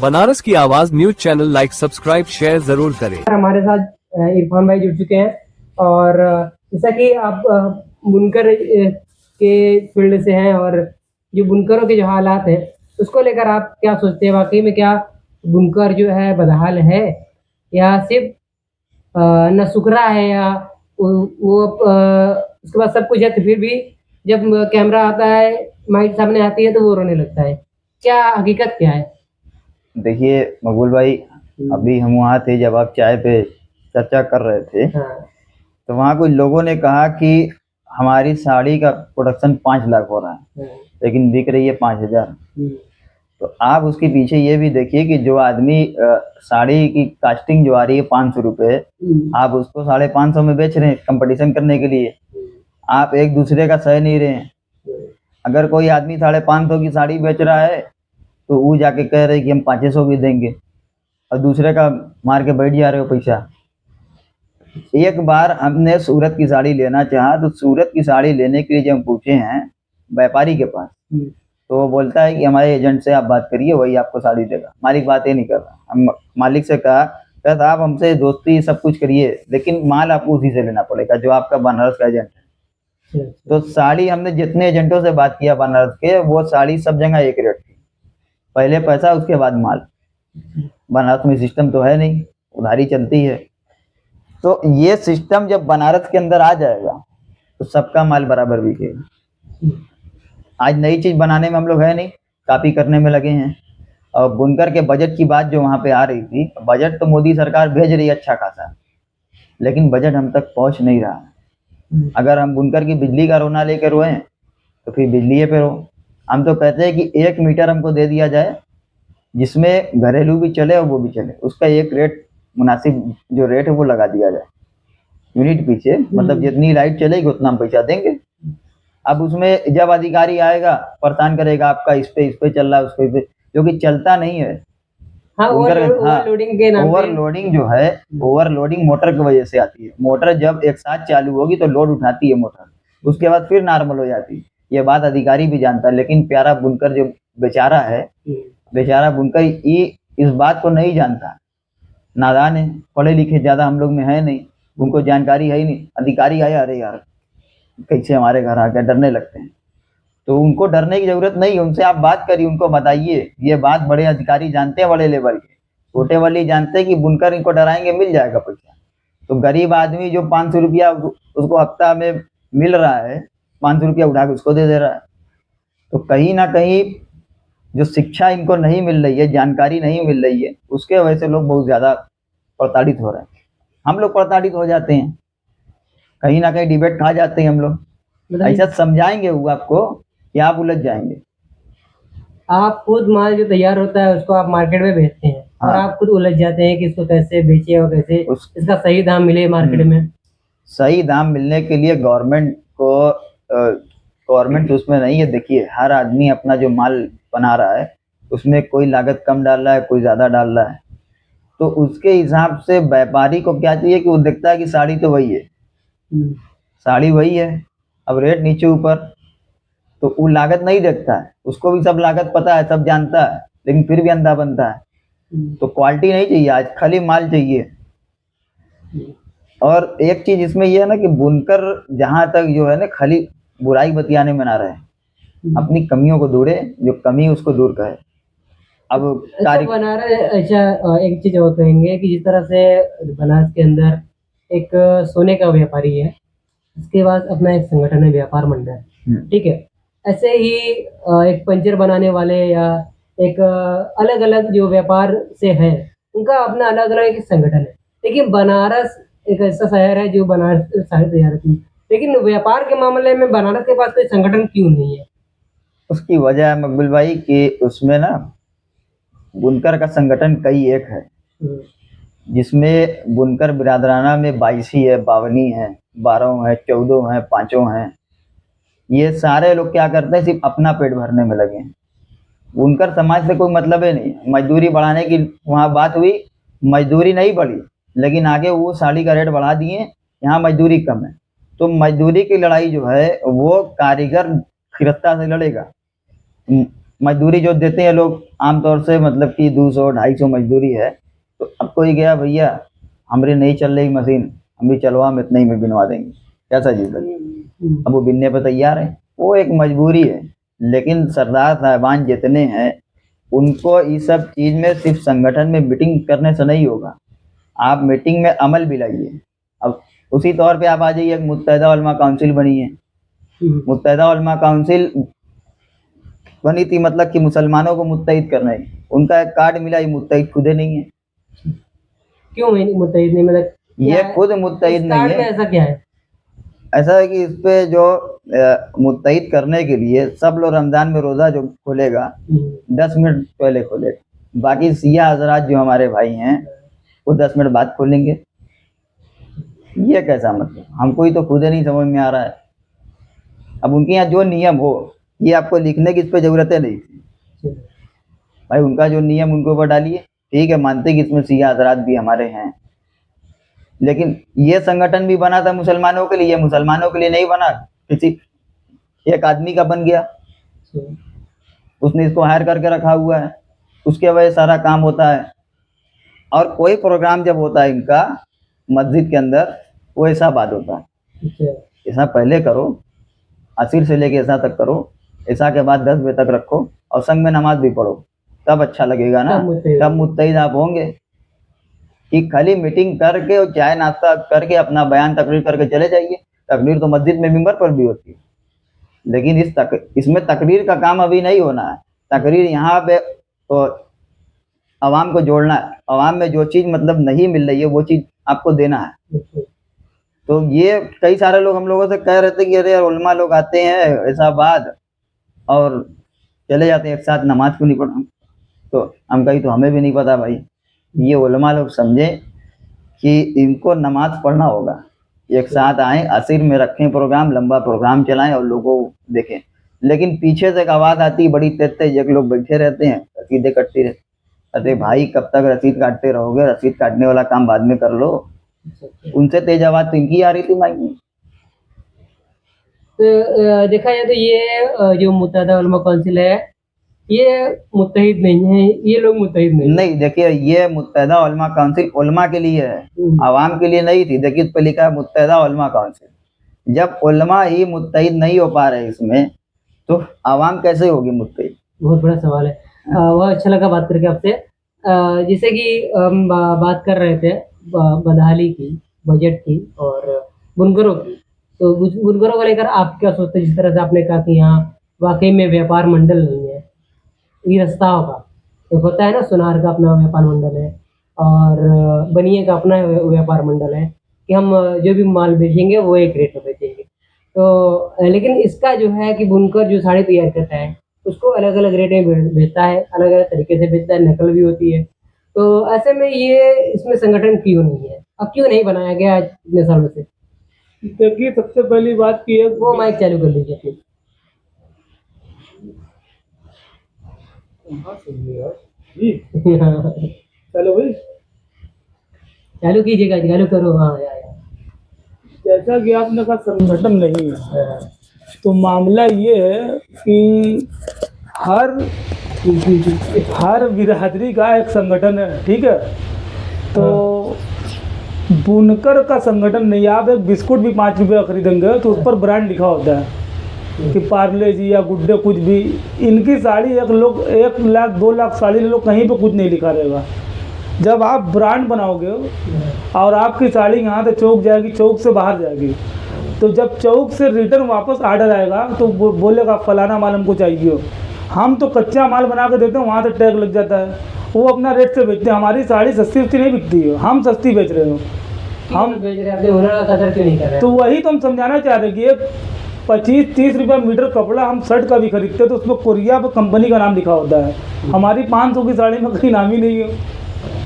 बनारस की आवाज news channel like subscribe share जरूर करें। हमारे साथ इरफान भाई जुड़ चुके हैं और जैसा कि आप बुनकर के फील्ड से हैं और जो बुनकरों के जो हालात हैं उसको लेकर आप क्या सोचते हैं? वाकई में क्या बुनकर जो है बदहाल है या सिर्फ नसुखरा है या वो उसके बाद सब कुछ है तो फिर भी जब कैमरा आता है माइक सामने आती है तो वो रोने लगता है? क्या हकीकत क्या है? देखिए मकबूल भाई, अभी हम वहाँ थे जब आप चाय पे चर्चा कर रहे थे। हाँ। तो वहाँ कुछ लोगों ने कहा कि हमारी साड़ी का प्रोडक्शन 5 लाख हो रहा है, लेकिन बिक रही है 5,000। तो आप उसके पीछे ये भी देखिए कि जो आदमी साड़ी की कास्टिंग जो आ रही है 500 रुपये, आप उसको 550 में बेच रहे हैं कंपटीशन करने के लिए। आप एक दूसरे का सह नहीं रहे हैं। अगर कोई आदमी 550 की साड़ी बेच रहा है तो वो जाके कह रहे कि हम 500 भी देंगे और दूसरे का मार के बैठ जा रहे हो पैसा। एक बार हमने सूरत की साड़ी लेना चाहा तो सूरत की साड़ी लेने के लिए जब हम पूछे हैं व्यापारी के पास, तो वो बोलता है कि हमारे एजेंट से आप बात करिए, वही आपको साड़ी देगा। मालिक बात ही नहीं कर रहा। हम मालिक से कहा कहता आप हमसे दोस्ती सब कुछ करिए, लेकिन माल आपको उसी से लेना पड़ेगा जो आपका बनारस का एजेंट है। तो साड़ी हमने जितने एजेंटों से बात किया बनारस के, वो साड़ी सब जगह एक रेट थी। पहले पैसा उसके बाद माल। बनारस में सिस्टम तो है नहीं, उधारी चलती है। तो ये सिस्टम जब बनारस के अंदर आ जाएगा तो सबका माल बराबर बिकेगा। आज नई चीज बनाने में हम लोग है नहीं, कॉपी करने में लगे हैं। और बुनकर के बजट की बात जो वहाँ पे आ रही थी, बजट तो मोदी सरकार भेज रही है अच्छा खासा, लेकिन बजट हम तक पहुँच नहीं रहा है। अगर हम बुनकर की बिजली का रोना लेकर रोए तो फिर बिजली पे रो। हम तो कहते हैं कि 1 मीटर हमको दे दिया जाए जिसमें घरेलू भी चले और वो भी चले, उसका एक रेट मुनासिब जो रेट है वो लगा दिया जाए यूनिट पीछे, मतलब जितनी लाइट चलेगी उतना हम पैसा देंगे। अब उसमें जब अधिकारी आएगा परेशान करेगा आपका इस पे चल रहा है उस पे, जो कि चलता नहीं है। हाँ, ओवरलोडिंग के नाम पे। ओवरलोडिंग जो है, ओवरलोडिंग मोटर की वजह से आती है। मोटर जब एक साथ चालू होगी तो लोड उठाती है मोटर, उसके बाद फिर नॉर्मल हो जाती है। ये बात अधिकारी भी जानता है, लेकिन प्यारा बुनकर जो बेचारा है, बेचारा बुनकर ये इस बात को नहीं जानता। नादान है, पढ़े लिखे ज़्यादा हम लोग में है नहीं, उनको जानकारी है ही नहीं। अधिकारी आए, अरे यार कैसे हमारे घर आकर डरने लगते हैं। तो उनको डरने की जरूरत नहीं है, उनसे आप बात करिए, उनको बताइए। ये बात बड़े अधिकारी जानते हैं, बड़े लेवल के। छोटे वाले जानते हैं कि बुनकर इनको डराएंगे मिल जाएगा पैसा। तो गरीब आदमी जो 500 रुपया उसको हफ्ता में मिल रहा है, 500 रुपया उठा के उसको दे दे रहा है। तो कहीं ना कहीं जो शिक्षा इनको नहीं मिल रही है, जानकारी नहीं मिल रही है, उसके वजह से लोग बहुत ज़्यादा प्रताड़ित हो रहे हैं। हम लोग प्रताड़ित हो जाते हैं, कहीं ना कहीं डिबेट खा जाते हैं हम लोग। ऐसा समझाएंगे वो आपको कि आप उलझ जाएंगे। आप खुद माल जो तैयार होता है उसको आप मार्केट में बेचते हैं। हाँ। और आप खुद उलझ जाते हैं कि इसको कैसे बेचे और कैसे इसका सही दाम मिले मार्केट में। सही दाम मिलने के लिए गवर्नमेंट उसमें नहीं है। देखिए हर आदमी अपना जो माल बना रहा है उसमें कोई लागत कम डाल रहा है, कोई ज़्यादा डाल रहा है। तो उसके हिसाब से व्यापारी को क्या चाहिए कि वो देखता है कि साड़ी तो वही है, साड़ी वही है, अब रेट नीचे ऊपर, तो वो लागत नहीं देखता है। उसको भी सब लागत पता है, सब जानता है, लेकिन फिर भी अंधा बनता है। तो क्वालिटी नहीं चाहिए आज, खाली माल चाहिए। और एक चीज इसमें यह है ना कि बुनकर जहां तक जो है ना खाली बुराई बतियाने में ना रहे, अपनी कमियों को ढूंढे, जो कमी उसको दूर करे। अब अच्छा बनारस, अच्छा एक चीज और कहेंगे कि जिस तरह से बनारस के अंदर एक सोने का व्यापारी है, उसके बाद अपना एक संगठन है व्यापार मंडल, ठीक है। ऐसे ही एक पंचर बनाने वाले या एक अलग अलग जो व्यापार से है उनका अपना अलग अलग एक संगठन है। लेकिन बनारस एक ऐसा शहर है जो बनारस साड़ी तैयार होती है, लेकिन व्यापार के मामले में बनारस के पास कोई संगठन क्यों नहीं है? उसकी वजह है मकबूल भाई कि उसमें ना बुनकर का संगठन कई एक है, जिसमें बुनकर बिरादराना में 22 है, 52 है, 12 है, 14 है, 5 हैं। ये सारे लोग क्या करते हैं, सिर्फ अपना पेट भरने में लगे हैं। बुनकर समाज से कोई मतलब ही नहीं। मजदूरी बढ़ाने की वहाँ बात हुई, मजदूरी नहीं बढ़ी, लेकिन आगे वो साड़ी का रेट बढ़ा दिए, यहाँ मजदूरी कम है। तो मजदूरी की लड़ाई जो है वो कारीगर खिरस्ता से लड़ेगा, मजदूरी जो देते हैं लोग आमतौर से, मतलब कि 200-250 मजदूरी है। तो अब कोई गया, भैया हमारी नहीं चल रही मशीन, हम भी चलवा हम इतने ही में बिनवा देंगे, कैसा चीज लगे। अब वो बिनने पर तैयार है, वो एक मजबूरी है। लेकिन सरदार साहबान जितने हैं उनको इस सब चीज में सिर्फ संगठन में मीटिंग करने से नहीं होगा, आप मीटिंग में अमल भी लाइए। अब उसी तौर पे आप आ जाइए, मुत्तहिदा उलमा काउंसिल बनी है। मुत्तहिदा उलमा काउंसिल बनी थी मतलब कि मुसलमानों को मुत्तहिद करना है। उनका एक कार्ड मिला, ये मुत्तहिद खुदे नहीं है। क्यों मुत्तहिद नहीं, मतलब ये खुद मुत्तहिद नहीं कार्ड में है। ऐसा क्या है? ऐसा है कि इस पे जो मुत्तहिद करने के लिए सब लोग रमजान में रोजा जो खोलेगा 10 मिनट पहले खोलेगा, बाकी सिया हजरात जो हमारे भाई हैं वो 10 मिनट बाद खोलेंगे। ये कैसा मतलब, हमको ही तो खुद ही नहीं समझ में आ रहा है। अब उनके यहाँ जो नियम हो, ये आपको लिखने की इस पे जरूरत है नहीं भाई, उनका जो नियम उनके ऊपर डालिए। ठीक है, मानते कि इसमें सिया हजरात भी हमारे हैं, लेकिन ये संगठन भी बना था मुसलमानों के लिए, ये मुसलमानों के लिए नहीं बना, किसी एक आदमी का बन गया, उसने इसको हायर करके रखा हुआ है, उसके वजह से सारा काम होता है। और कोई प्रोग्राम जब होता है इनका मस्जिद के अंदर, वो ऐसा बात होता है, ऐसा पहले करो, असर से लेके ऐसा तक करो, ऐसा के बाद 10 बजे तक रखो, और संग में नमाज भी पढ़ो, तब अच्छा लगेगा ना, तब मुत्तहिद आप होंगे। कि खाली मीटिंग करके और चाय नाश्ता करके अपना बयान तकरीर करके चले जाइए। तकरीर तो मस्जिद में मिंबर पर भी होती है, लेकिन इसमें तकरीर का काम अभी नहीं होना है। तकरीर यहाँ पे तो आवाम को जोड़ना है, आवाम में जो चीज़ मतलब नहीं मिल रही है वो चीज़ आपको देना है। तो ये कई सारे लोग हम लोगों से कह रहे थे कि अरे यार उलमा लोग आते हैं ऐसा बात और चले जाते हैं, एक साथ नमाज क्यों नहीं पढ़ा। तो हम कही तो हमें भी नहीं पता भाई, ये उलमा लोग समझे कि इनको नमाज पढ़ना होगा, एक साथ आए, असर में रखें प्रोग्राम, लंबा प्रोग्राम चलाएं और लोगों को देखें। लेकिन पीछे से एक आवाज़ आती बड़ी तेज, एक लोग बैठे रहते हैं रसीदें कटती रहती। अरे भाई कब तक रसीद काटते रहोगे, रसीद काटने वाला काम बाद में कर लो। उनसे तेज आवाज़ तो इनकी आ रही थी माइक में। तो देखा जाए तो ये जो मुत्तहिदा उलमा काउंसिल है ये मुत्तहिद नहीं है, ये लोग मुत्तहिद नहीं। देखिए ये मुत्तहिदा उलमा काउंसिल उलमा के लिए है, आवाम के लिए नहीं थी। देखिए इस पे लिखा है मुत्तहिदा उलमा काउंसिल। जब उलमा ही मुत्तहिद नहीं हो पा रहे इसमें, तो आवाम कैसे होगी मुत्तहिद? बहुत बड़ा सवाल है। बहुत अच्छा लगा बात करके आपसे। जैसे कि हम बात कर रहे थे बदहाली की, बजट की और बुनकरों की। तो बुनकरों को लेकर आप क्या सोचते हैं? जिस तरह से आपने कहा कि यहाँ वाकई में व्यापार मंडल नहीं है, गिरस्ताओं का एक होता है ना, सुनार का अपना व्यापार मंडल है और बनिए का अपना व्यापार मंडल है कि हम जो भी माल बेचेंगे वो एक रेट में बेचेंगे। तो लेकिन इसका जो है कि बुनकर जो साड़ी तैयार करता है उसको अलग अलग रेट में बेचता है, अलग अलग तरीके से बेचता है, नकल भी होती है। तो ऐसे में ये इसमें संगठन क्यों नहीं है, अब क्यों नहीं बनाया गया आज इतने सालों से? देखिए सबसे पहली बात की है, वो माइक चालू कर लीजिए प्लीज। चलो भाई चालू कीजिएगा, चालू करो। हाँ यार, जैसा कि आपने कहा संगठन नहीं है, तो मामला ये है कि हर बिरादरी का एक संगठन है, ठीक है। तो बुनकर का संगठन नहीं। आप एक बिस्कुट भी 5 रुपये का खरीदेंगे तो उस पर ब्रांड लिखा होता है कि पार्ले जी या गुड डे कुछ भी। इनकी साड़ी 1 लाख 2 लाख साड़ी ले लो, कहीं पे कुछ नहीं लिखा रहेगा। जब आप ब्रांड बनाओगे और आपकी साड़ी यहाँ से चौक जाएगी, चौक से बाहर जाएगी, तो जब चौक से रिटर्न वापस आर्डर आएगा तो बोलेगा फलाना माल हमको चाहिए। हम तो कच्चा माल बना के देते हैं, वहाँ से टैग लग जाता है, वो अपना रेट से बेचते हैं। हमारी साड़ी सस्ती नहीं बिकती है, हम सस्ती बेच रहे हो, हम बेच रहे हैं, अपने हुनर का कदर क्यों नहीं कर रहे? तो वही तो हम समझाना चाह रहे हैं कि एक 25-30 रुपये मीटर कपड़ा हम शर्ट का भी खरीदते हैं तो उसमें कोरिया पर कंपनी का नाम लिखा होता है। हमारी 500 की साड़ी में कहीं नाम ही नहीं है।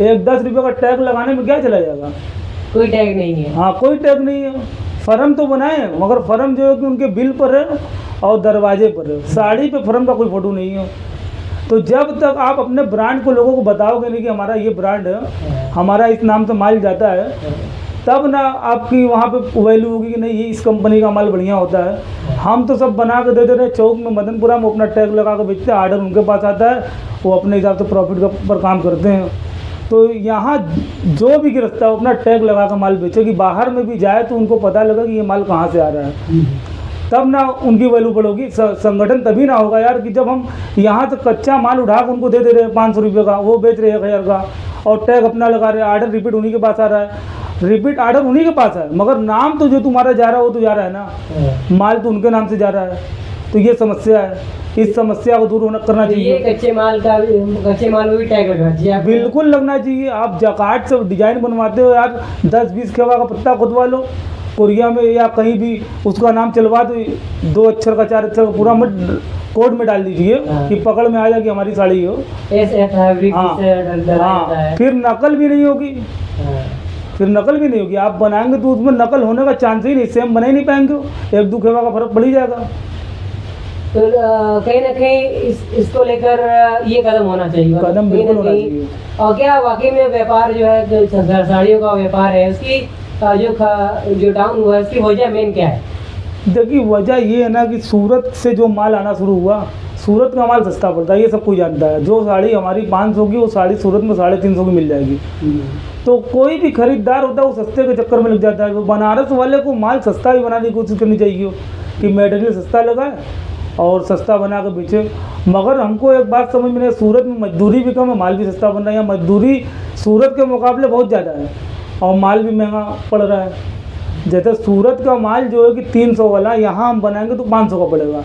एक 10 रुपये का टैग लगाने में क्या चला जाएगा? कोई टैग नहीं है। हाँ, कोई टैग नहीं है। फर्म तो बनाए हैं, मगर फर्म जो है कि उनके बिल पर है और दरवाजे पर है, साड़ी पे फर्म का कोई फोटो नहीं है। तो जब तक आप अपने ब्रांड को लोगों को बताओगे नहीं कि हमारा ये ब्रांड है, हमारा इस नाम से माल जाता है, तब ना आपकी वहाँ पे वैल्यू होगी कि नहीं ये इस कंपनी का माल बढ़िया होता है। हम तो सब बना के दे दे रहे हैं चौक में मदनपुरा में, अपना टैग लगा के बेचते हैं, ऑर्डर उनके पास आता है, वो अपने हिसाब से प्रॉफिट पर काम करते हैं। तो यहाँ जो भी गिरफ्ता है अपना टैग लगा कर माल बेचे कि बाहर में भी जाए तो उनको पता लगा कि ये माल कहाँ से आ रहा है, तब ना उनकी वैल्यू बढ़ोगी। संगठन तभी ना होगा यार कि जब हम यहाँ से कच्चा माल उठा कर उनको दे दे रहे हैं 500 रुपये का, वो बेच रहे हैं 1000 का, और टैग अपना लगा रहे हैं, ऑर्डर रिपीट उन्हीं के पास आ रहा है, रिपीट ऑर्डर उन्हीं के पास है, मगर नाम तो जो तुम्हारा जा रहा है वो तो जा रहा है ना, माल तो उनके नाम से जा रहा है। तो ये समस्या है, इस समस्या को दूर होना करना चाहिए। कच्चे माल में भी टैग लगना चाहिए, बिल्कुल लगना चाहिए। आप जकार्ड से डिजाइन बनवाते हो यार, 10-20 खेवा का पत्ता खुदवा लो कोरिया में या कहीं भी, उसका नाम चलवा दो, 2 अक्षर का 4 अक्षर का पूरा मत कोड में डाल दीजिए कि पकड़ में आ जाए कि हमारी साड़ी हो। हाँ, फिर नकल भी नहीं होगी, फिर नकल भी नहीं होगी। आप बनाएंगे तो उसमें नकल होने का चांस ही नहीं, सेम बना ही नहीं पाएंगे, 1-2 खेवा का फर्क पड़ ही जाएगा। तो कहीं ना कहीं इसको लेकर ये कदम होना चाहिए, कदम बिल्कुल होना चाहिए। और क्या वाकई में व्यापार जो है, जो साड़ियों का व्यापार है, उसकी जो डाउन हुआ है, उसकी वजह मेन क्या है? देखिए वजह ये है ना कि सूरत से जो माल आना शुरू हुआ, सूरत का माल सस्ता पड़ता है, ये सब कोई जानता है। जो साड़ी हमारी 500 की, वो साड़ी सूरत में 350 की मिल जाएगी। तो कोई भी खरीदार होता है वो सस्ते के चक्कर में लग जाता है। तो बनारस वाले को माल सस्ता ही बनाने की कोशिश करनी चाहिए कि मटेरियल सस्ता लगाए और सस्ता बना कर बेचे। मगर हमको एक बात समझ में नहीं, सूरत में मजदूरी भी कम है, माल भी सस्ता बन रहा है। यहाँ मजदूरी सूरत के मुकाबले बहुत ज़्यादा है और माल भी महंगा पड़ रहा है। जैसे सूरत का माल जो है कि 300 वाला, यहाँ हम बनाएंगे तो 500 का पड़ेगा।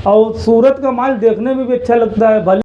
और सूरत का माल देखने में भी अच्छा लगता है, भले